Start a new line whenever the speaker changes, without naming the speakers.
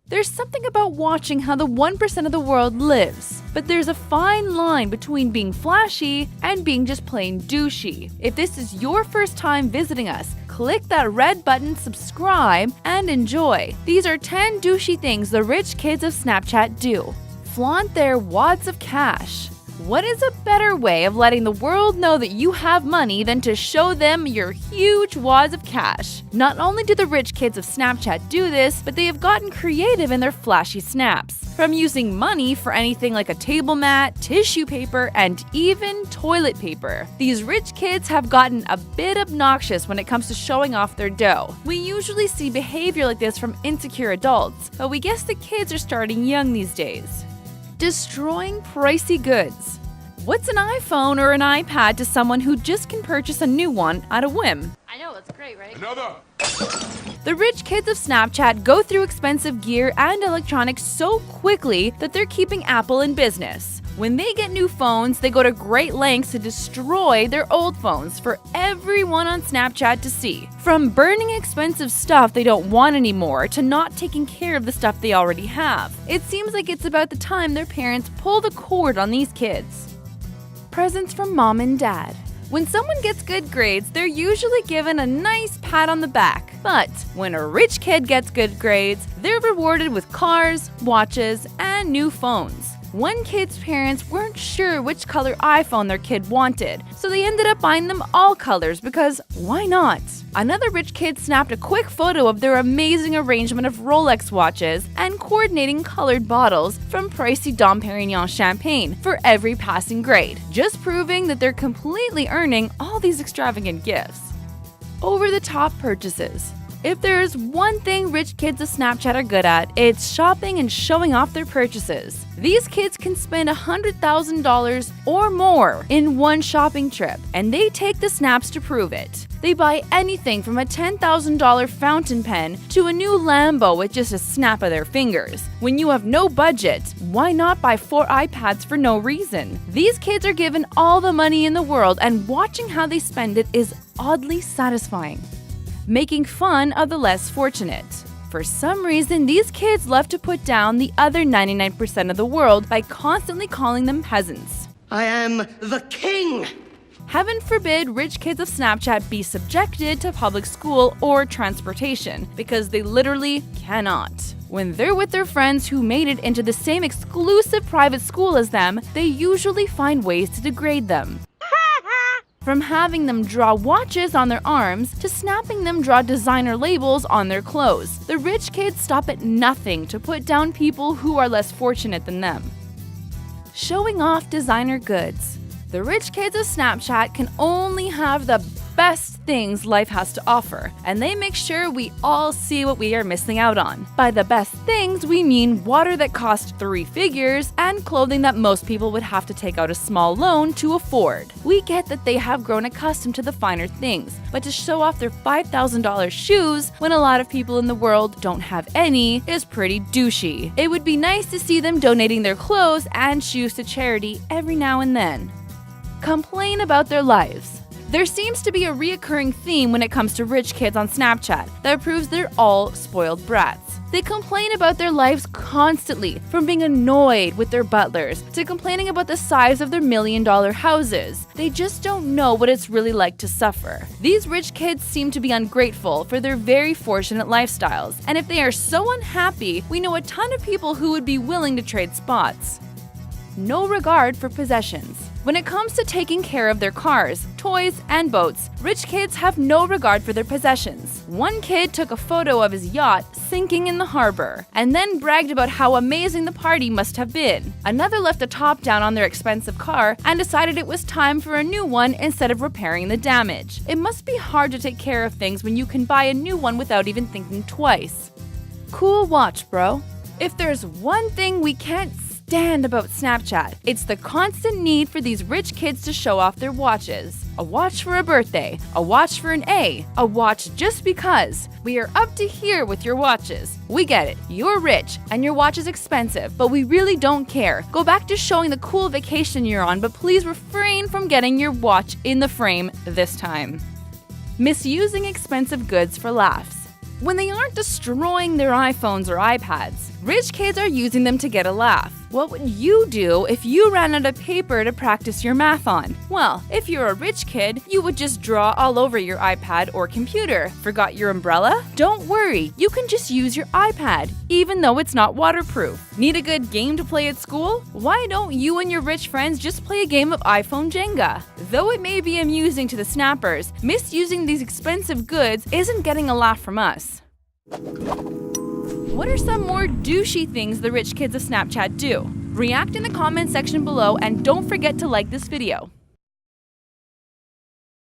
There's something about watching how the 1% of the world lives, but there's a fine line between being flashy and being just plain douchey. If this is your first time visiting us, click that red button, subscribe, and enjoy. These are 10 douchey things the rich kids of Snapchat do. Flaunt their wads of cash. What is a better way of letting the world know that you have money than to show them your huge wads of cash? Not only do the rich kids of Snapchat do this, but they have gotten creative in their flashy snaps. From using money for anything like a table mat, tissue paper, and even toilet paper. These rich kids have gotten a bit obnoxious when it comes to showing off their dough. We usually see behavior like this from insecure adults, but we guess the kids are starting young these days. Destroying pricey goods. What's an iPhone or an iPad to someone who just can purchase a new one at a whim?
I know, it's great, right?
Another!
The rich kids of Snapchat go through expensive gear and electronics so quickly that they're keeping Apple in business. When they get new phones, they go to great lengths to destroy their old phones for everyone on Snapchat to see. From burning expensive stuff they don't want anymore to not taking care of the stuff they already have. It seems like it's about the time their parents pull the cord on these kids. Presents from mom and dad. When someone gets good grades, they're usually given a nice pat on the back. But when a rich kid gets good grades, they're rewarded with cars, watches, and new phones. One kid's parents weren't sure which color iPhone their kid wanted, so they ended up buying them all colors because why not? Another rich kid snapped a quick photo of their amazing arrangement of Rolex watches and coordinating colored bottles from pricey Dom Perignon champagne for every passing grade, just proving that they're completely earning all these extravagant gifts. Over-the-top purchases. If there's one thing rich kids of Snapchat are good at, it's shopping and showing off their purchases. These kids can spend $100,000 or more in one shopping trip, and they take the snaps to prove it. They buy anything from a $10,000 fountain pen to a new Lambo with just a snap of their fingers. When you have no budget, why not buy 4 iPads for no reason? These kids are given all the money in the world, and watching how they spend it is oddly satisfying. Making fun of the less fortunate. For some reason, these kids love to put down the other 99% of the world by constantly calling them peasants.
I am the king!
Heaven forbid rich kids of Snapchat be subjected to public school or transportation, because they literally cannot. When they're with their friends who made it into the same exclusive private school as them, they usually find ways to degrade them. From having them draw watches on their arms to snapping them draw designer labels on their clothes, the rich kids stop at nothing to put down people who are less fortunate than them. Showing off designer goods. The rich kids of Snapchat can only have the best things life has to offer, and they make sure we all see what we are missing out on. By the best things, we mean water that costs 3 figures and clothing that most people would have to take out a small loan to afford. We get that they have grown accustomed to the finer things, but to show off their $5,000 shoes when a lot of people in the world don't have any is pretty douchey. It would be nice to see them donating their clothes and shoes to charity every now and then. Complain about their lives. There seems to be a reoccurring theme when it comes to rich kids on Snapchat that proves they're all spoiled brats. They complain about their lives constantly, from being annoyed with their butlers to complaining about the size of their million-dollar houses. They just don't know what it's really like to suffer. These rich kids seem to be ungrateful for their very fortunate lifestyles, and if they are so unhappy, we know a ton of people who would be willing to trade spots. No regard for possessions. When it comes to taking care of their cars, toys, and boats, rich kids have no regard for their possessions. One kid took a photo of his yacht sinking in the harbor, and then bragged about how amazing the party must have been. Another left the top down on their expensive car and decided it was time for a new one instead of repairing the damage. It must be hard to take care of things when you can buy a new one without even thinking twice. Cool watch, bro. If there's one thing we can't stand about Snapchat, it's the constant need for these rich kids to show off their watches. A watch for a birthday, a watch for an A, a watch just because. We are up to here with your watches. We get it, you're rich and your watch is expensive, but we really don't care. Go back to showing the cool vacation you're on, but please refrain from getting your watch in the frame this time. Misusing expensive goods for laughs. when they aren't destroying their iPhones or iPads. Rich kids are using them to get a laugh. What would you do if you ran out of paper to practice your math on? Well, if you're a rich kid, you would just draw all over your iPad or computer. Forgot your umbrella? Don't worry, you can just use your iPad, even though it's not waterproof. Need a good game to play at school? Why don't you and your rich friends just play a game of iPhone Jenga? Though it may be amusing to the snappers, misusing these expensive goods isn't getting a laugh from us. What are some more douchey things the rich kids of Snapchat do? React in the comment section below and don't forget to like this video.